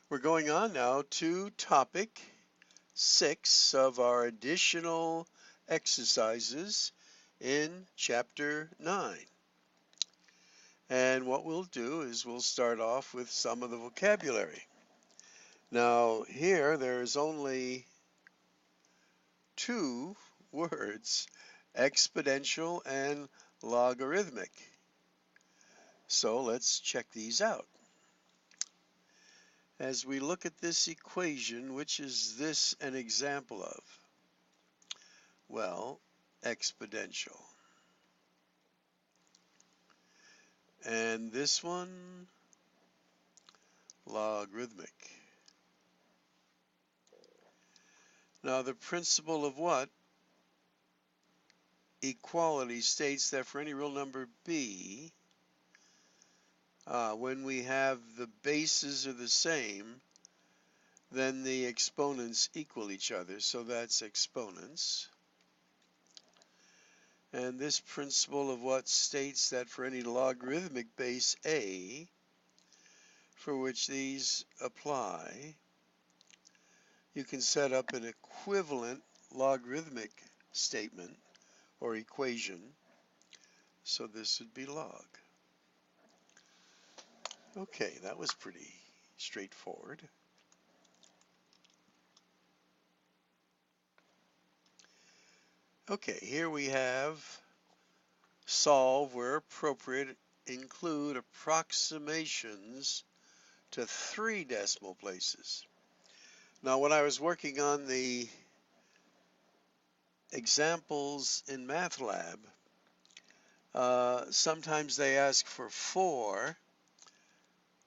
We're going on now to topic 6 of our additional exercises in chapter 9. And what we'll do is we'll start off with some of the vocabulary. Now here there's only two words, exponential and logarithmic. So let's check these out. As we look at this equation, which is this an example of? Well, exponential. And this one, logarithmic. Now the principle of what? Equality states that for any real number b, when we have the bases are the same, then the exponents equal each other. So that's exponents. And this principle of what states that for any logarithmic base a, for which these apply, you can set up an equivalent logarithmic statement or equation. So this would be log. Okay, that was pretty straightforward. Okay, here we have solve where appropriate, include approximations to 3 decimal places. Now when I was working on the examples in Math Lab, sometimes they ask for 4,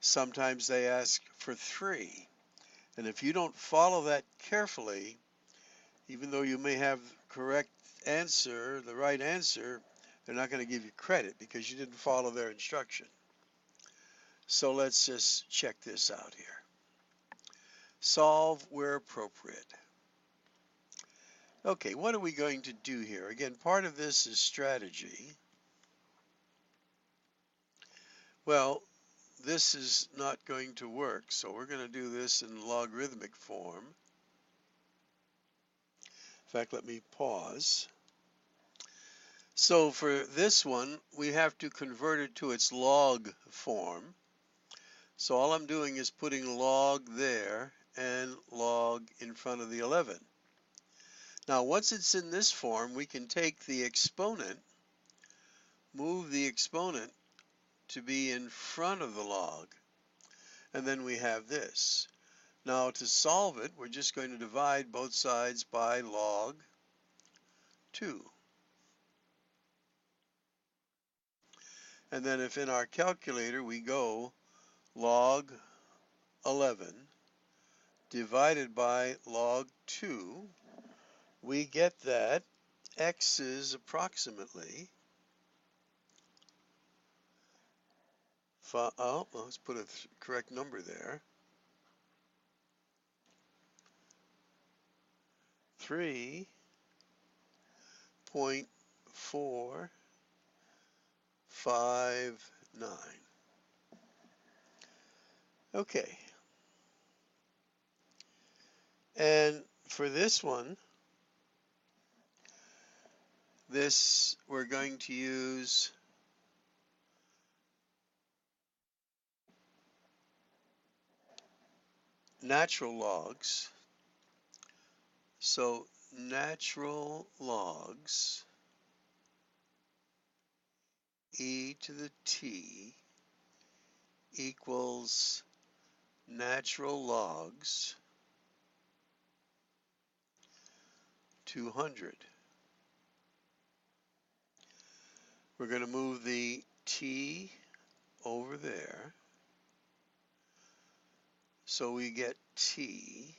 sometimes they ask for 3. And if you don't follow that carefully, even though you may have correct answer, the right answer, they're not going to give you credit because you didn't follow their instruction. So let's just check this out here. Solve where appropriate. Okay, what are we going to do here? Again, part of this is strategy. Well, this is not going to work, so we're going to do this in logarithmic form. In fact, let me pause. So for this one, we have to convert it to its log form. So all I'm doing is putting log there and log in front of the 11. Now once it's in this form, we can take the exponent, move the exponent to be in front of the log, and then we have this. Now to solve it, we're just going to divide both sides by log 2. And then if in our calculator we go log 11 divided by log 2, we get that x is approximately, let's put a correct number there, 3.459. Okay. And for this one, we're going to use natural logs. So natural logs e to the t equals natural logs 200. We're going to move the t over there. So we get t,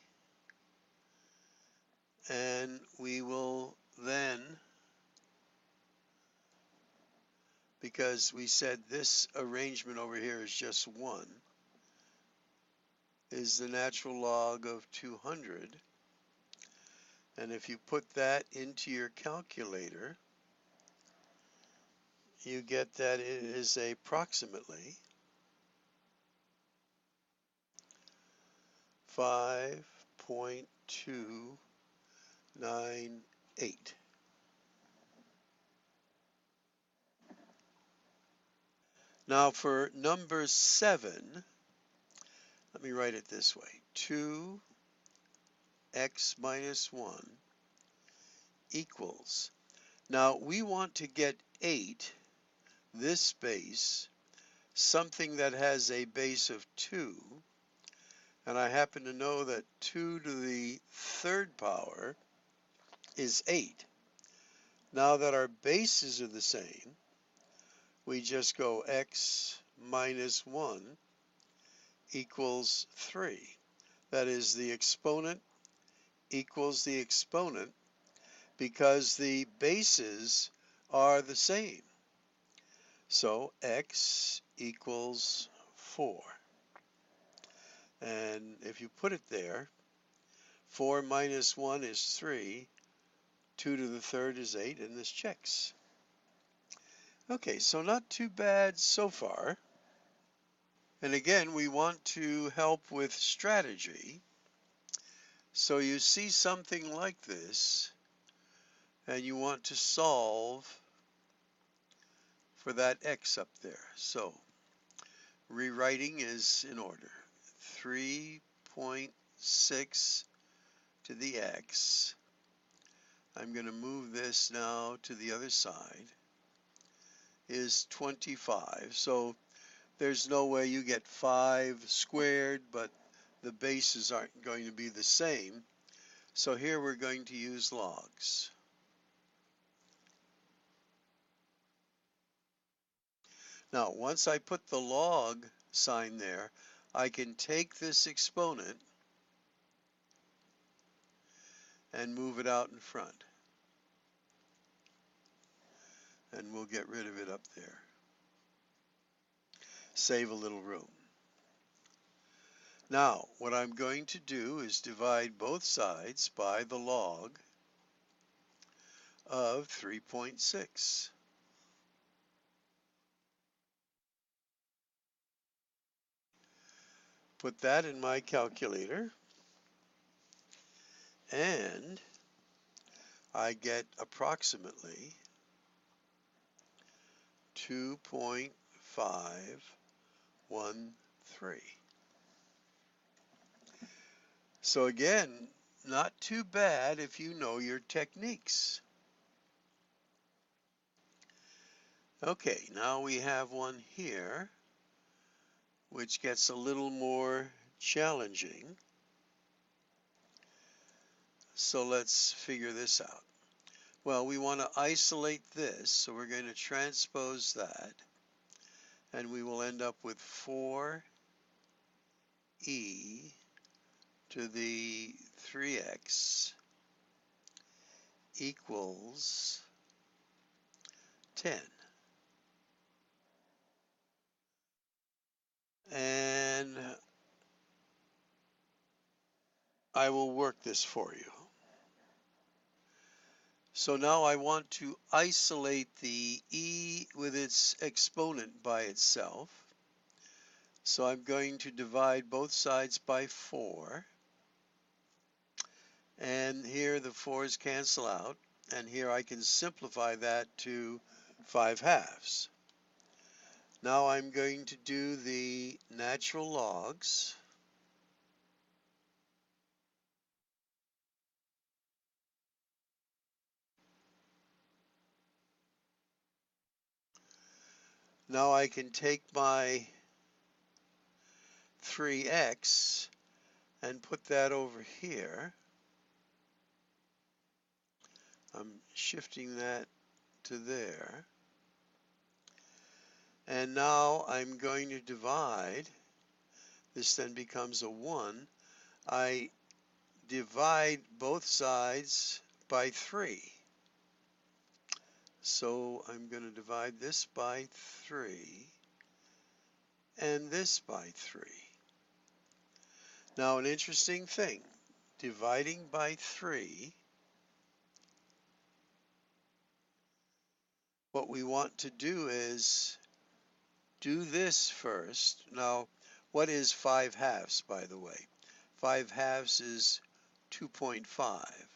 and we will then, because we said this arrangement over here is just 1, is the natural log of 200. And if you put that into your calculator, you get that it is approximately 5.298. Now for number 7, let me write it this way. 2x minus 1 equals. Now we want to get 8, this base, something that has a base of 2, and I happen to know that 2 to the third power is 8. Now that our bases are the same, we just go x minus 1 equals 3. That is, the exponent equals the exponent because the bases are the same. So x equals 4. And if you put it there, 4 minus 1 is 3, 2 to the third is 8, and this checks. Okay, so not too bad so far. And again, we want to help with strategy. So you see something like this, and you want to solve for that x up there. So rewriting is in order. 3.6 to the x. I'm going to move this now to the other side, is 25. So there's no way you get 5 squared, but the bases aren't going to be the same. So here we're going to use logs. Now, once I put the log sign there, I can take this exponent and move it out in front. And we'll get rid of it up there. Save a little room. Now, what I'm going to do is divide both sides by the log of 3.6. Put that in my calculator, and I get approximately 2.513. So again, not too bad if you know your techniques. Okay, now we have one here, which gets a little more challenging. So let's figure this out. Well, we want to isolate this, so we're going to transpose that, and we will end up with 4e to the 3x equals 10. And I will work this for you. So now I want to isolate the e with its exponent by itself. So I'm going to divide both sides by 4. And here the 4's cancel out. And here I can simplify that to 5/2. Now I'm going to do the natural logs. Now I can take my 3x and put that over here. I'm shifting that to there. And now I'm going to divide. This then becomes a 1. I divide both sides by 3. So I'm going to divide this by 3 and this by 3. Now an interesting thing, dividing by 3, what we want to do is do this first. Now, what is 5/2, by the way? 5/2 is 2.5.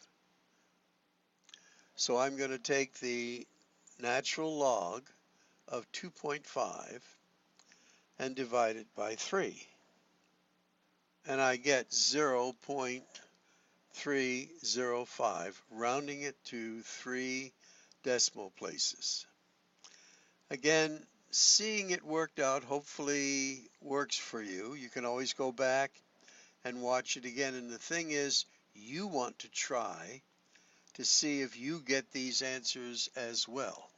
So I'm going to take the natural log of 2.5 and divide it by 3. And I get 0.305, rounding it to 3 decimal places. Again, seeing it worked out hopefully works for you. You can always go back and watch it again. And the thing is, you want to try to see if you get these answers as well.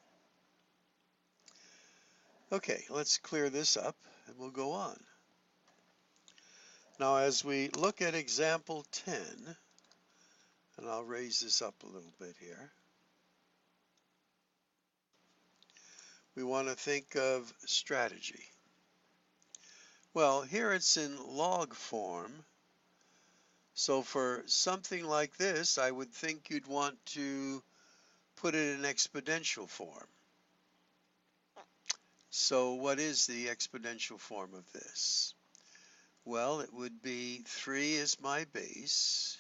Okay, let's clear this up and we'll go on. Now as we look at example 10, and I'll raise this up a little bit here, we want to think of strategy. Well, here it's in log form, so for something like this, I would think you'd want to put it in exponential form. So what is the exponential form of this? Well, it would be 3 is my base.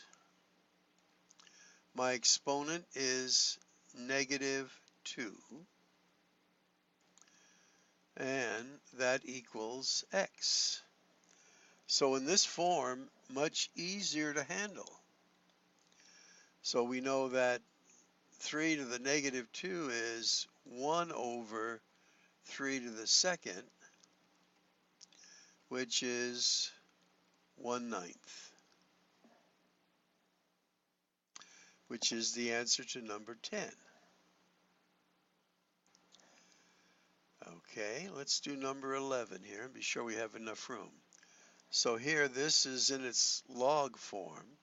My exponent is -2. And that equals x. So in this form, much easier to handle. So we know that 3 to the -2 is 1 over 3 to the 2nd, which is 1/9, which is the answer to number 10. Okay, let's do number 11 here and be sure we have enough room. So here this is in its log form.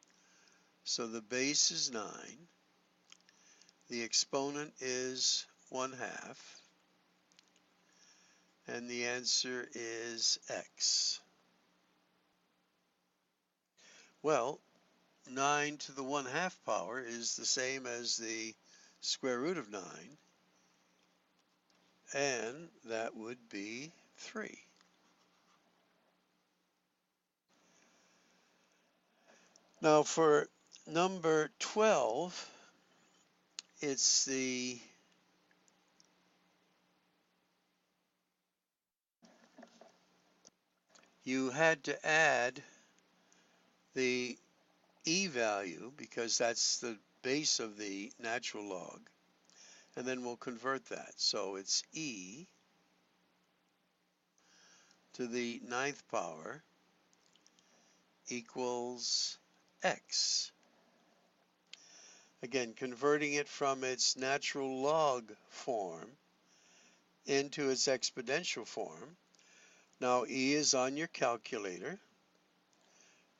So the base is 9. The exponent is 1/2. And the answer is x. Well, 9 to the 1/2 power is the same as the square root of 9. And that would be 3. Now for number 12, it's you had to add the e value because that's the base of the natural log, and then we'll convert that. So it's e to the 9th power equals x. Again, converting it from its natural log form into its exponential form. Now e is on your calculator.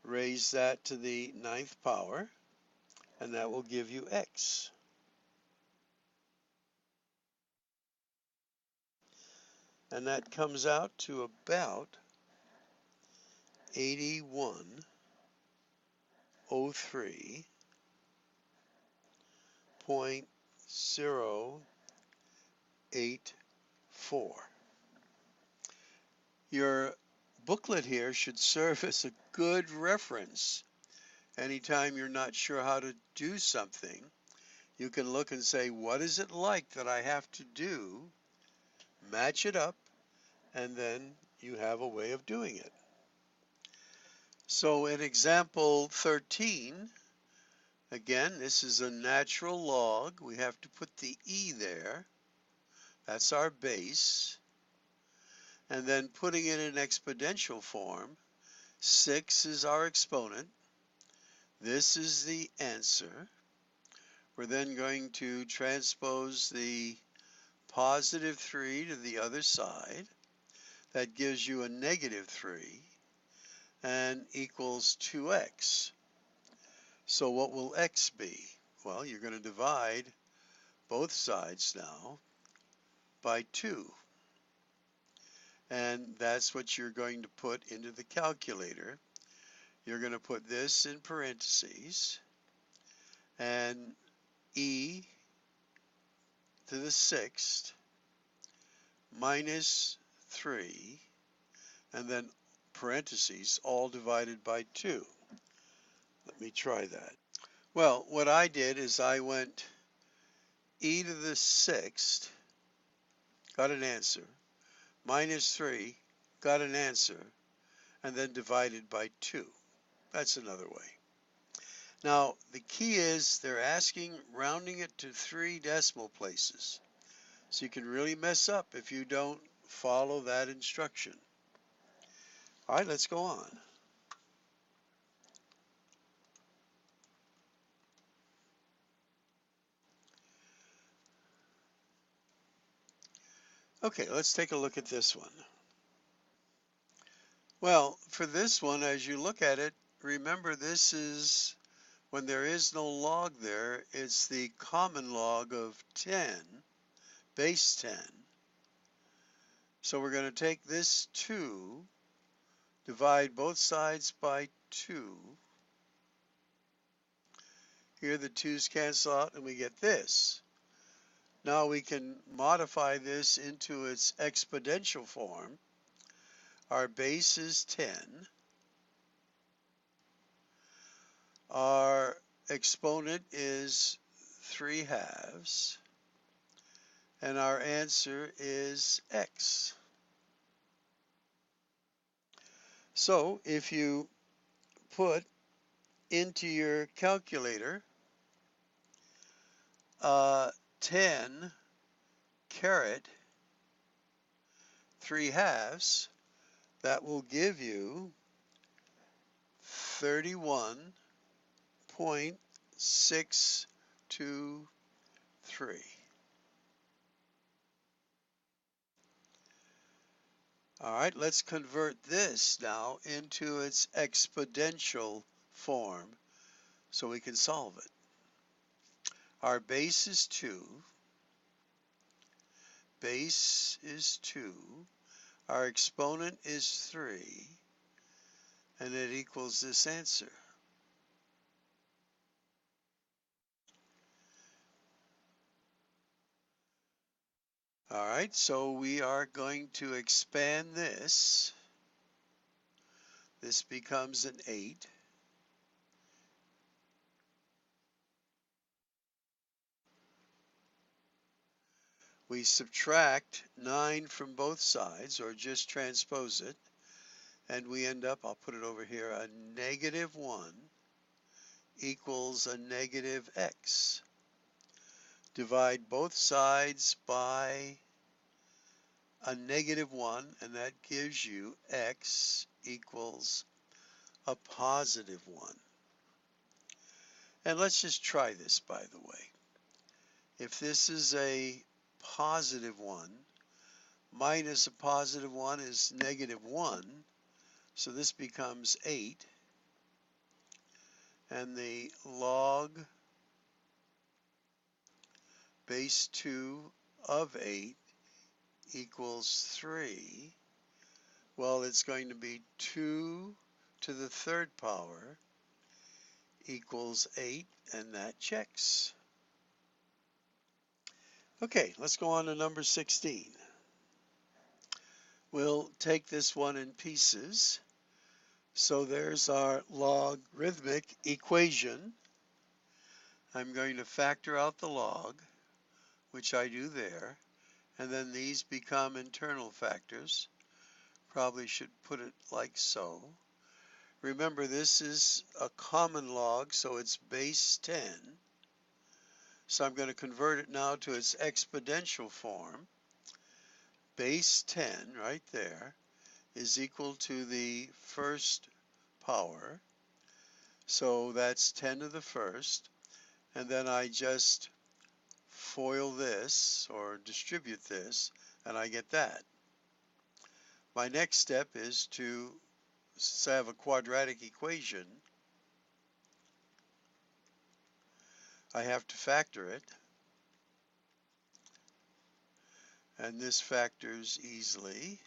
Raise that to the 9th power, and that will give you x. And that comes out to about 8103.084. Your booklet here should serve as a good reference. Anytime you're not sure how to do something, you can look and say, what is it like that I have to do? Match it up, and then you have a way of doing it. So in example 13, again, this is a natural log. We have to put the e there. That's our base. And then putting it in exponential form, 6 is our exponent. This is the answer. We're then going to transpose the +3 to the other side. That gives you a -3 and equals 2x. So what will x be? Well, you're going to divide both sides now by 2. And that's what you're going to put into the calculator. You're going to put this in parentheses, and e to the 6th minus 3, and then parentheses, all divided by 2. Let me try that. Well, what I did is I went e to the sixth, got an answer, minus 3, got an answer, and then divided by 2. That's another way. Now, the key is they're asking rounding it to 3 decimal places. So you can really mess up if you don't follow that instruction. All right, let's go on. Okay, let's take a look at this one. Well, for this one, as you look at it, remember this is, when there is no log there, it's the common log of 10, base 10. So we're going to take this 2, divide both sides by 2. Here the 2's cancel out and we get this. Now we can modify this into its exponential form. Our base is 10. Our exponent is 3/2. And our answer is x. So if you put into your calculator 10 caret 3/2, that will give you 31.623. All right, let's convert this now into its exponential form so we can solve it. Our base is 2. Base is 2. Our exponent is 3. And it equals this answer. All right, so we are going to expand this. This becomes an 8. We subtract 9 from both sides, or just transpose it, and we end up, I'll put it over here, a negative 1 equals a negative x. Divide both sides by a negative 1, and that gives you x equals a positive 1. And let's just try this, by the way. If this is a positive 1, minus a positive 1 is negative 1, so this becomes 8, and the log base 2 of 8 equals 3. Well, it's going to be 2 to the third power equals 8, and that checks. Okay, let's go on to number 16. We'll take this one in pieces. So there's our logarithmic equation. I'm going to factor out the log, which I do there, and then these become internal factors. Probably should put it like so. Remember, this is a common log, so it's base 10. So I'm going to convert it now to its exponential form. Base 10, right there, is equal to the first power. So that's 10 to the first. And then I just FOIL this, or distribute this, and I get that. My next step is to, since I have a quadratic equation, I have to factor it. And this factors easily.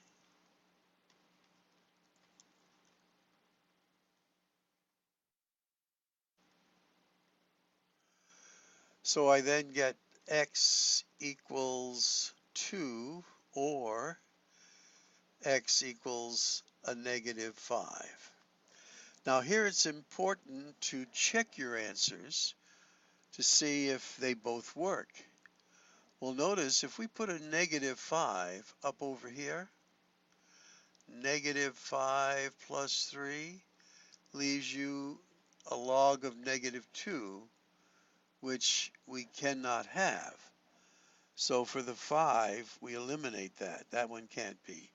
So I then get x equals 2, or x equals a negative 5. Now here it's important to check your answers to see if they both work. Well, notice if we put a -5 up over here, -5 plus 3 leaves you a log of -2, which we cannot have. So for the 5, we eliminate that. That one can't be.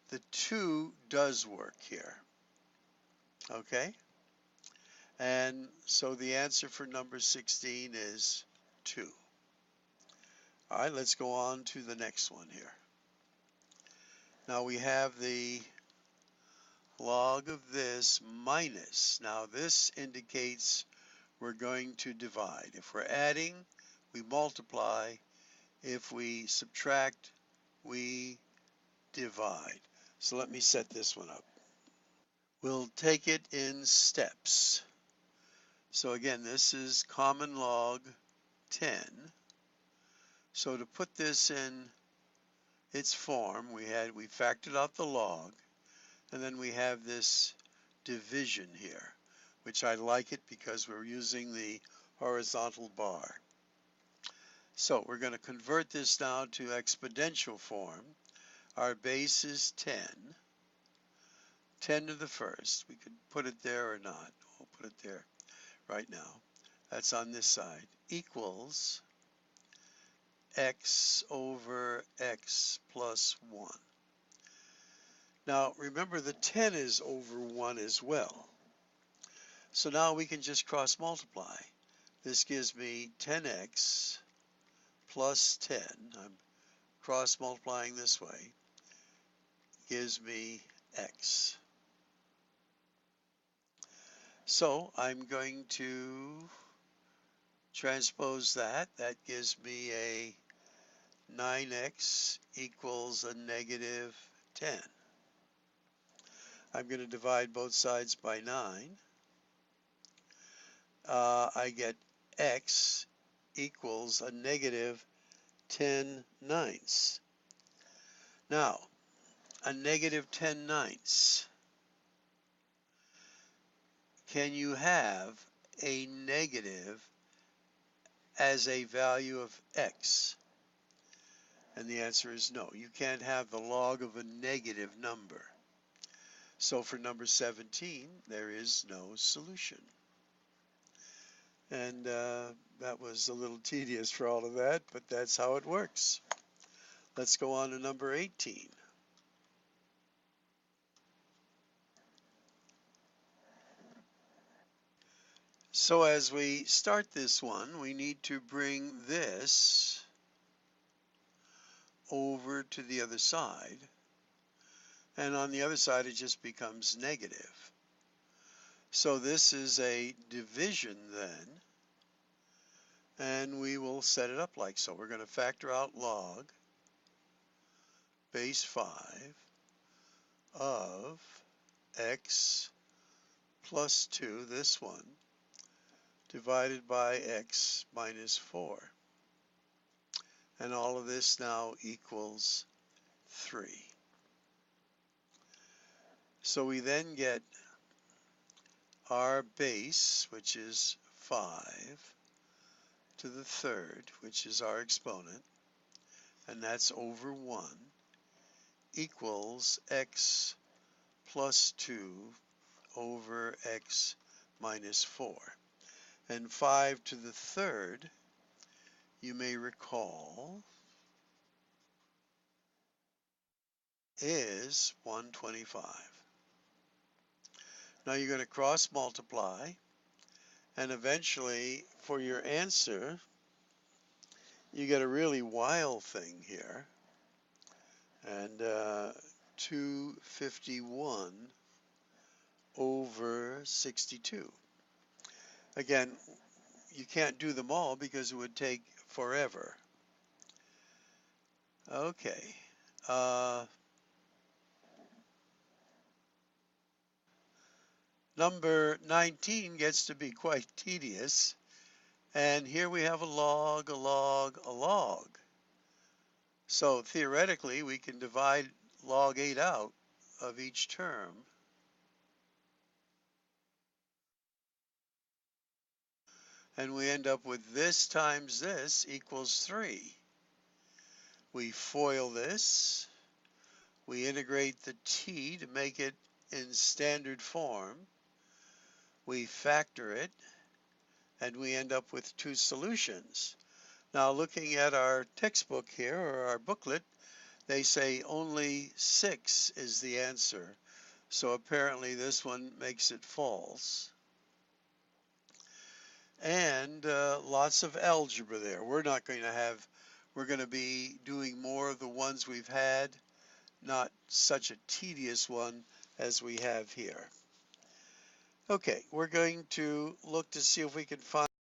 The 2 does work here. Okay? And so the answer for number 16 is 2. All right, let's go on to the next one here. Now we have the log of this minus. Now this indicates we're going to divide. If we're adding, we multiply. If we subtract, we divide. So let me set this one up. We'll take it in steps. So again, this is common log 10. So to put this in its form, we factored out the log, and then we have this division here, which I like it because we're using the horizontal bar. So we're going to convert this now to exponential form. Our base is 10. 10 to the first. We could put it there or not. We'll put it there right now. That's on this side. Equals x over x plus 1. Now remember the 10 is over 1 as well. So now we can just cross multiply. This gives me 10x plus 10. I'm cross multiplying this way. Gives me x. So I'm going to transpose that. That gives me a 9x equals a -10. I'm going to divide both sides by 9. I get x equals a -10/9. Now, a -10/9. Can you have a negative as a value of x? And the answer is no. You can't have the log of a negative number. So for number 17, there is no solution. And that was a little tedious for all of that, but that's how it works. Let's go on to number 18. So as we start this one, we need to bring this over to the other side. And on the other side, it just becomes negative. So this is a division then. And we will set it up like so. We're going to factor out log base 5 of x plus 2, this one, divided by x minus 4. And all of this now equals 3. So we then get our base, which is 5, to the third, which is our exponent, and that's over 1, equals x plus 2 over x minus 4. And 5 to the third, you may recall, is 125. Now you're going to cross multiply, and eventually for your answer, you get a really wild thing here. And 251 over 62. Again, you can't do them all because it would take forever. Okay. Number 19 gets to be quite tedious. And here we have a log, a log, a log. So theoretically, we can divide log 8 out of each term. and we end up with this times this equals 3. We FOIL this. We integrate the t to make it in standard form. We factor it, and we end up with 2 solutions. Now, looking at our textbook here, or our booklet, they say only 6 is the answer. So apparently this one makes it false. And lots of algebra there. We're going to be doing more of the ones we've had, not such a tedious one as we have here. Okay, we're going to look to see if we can find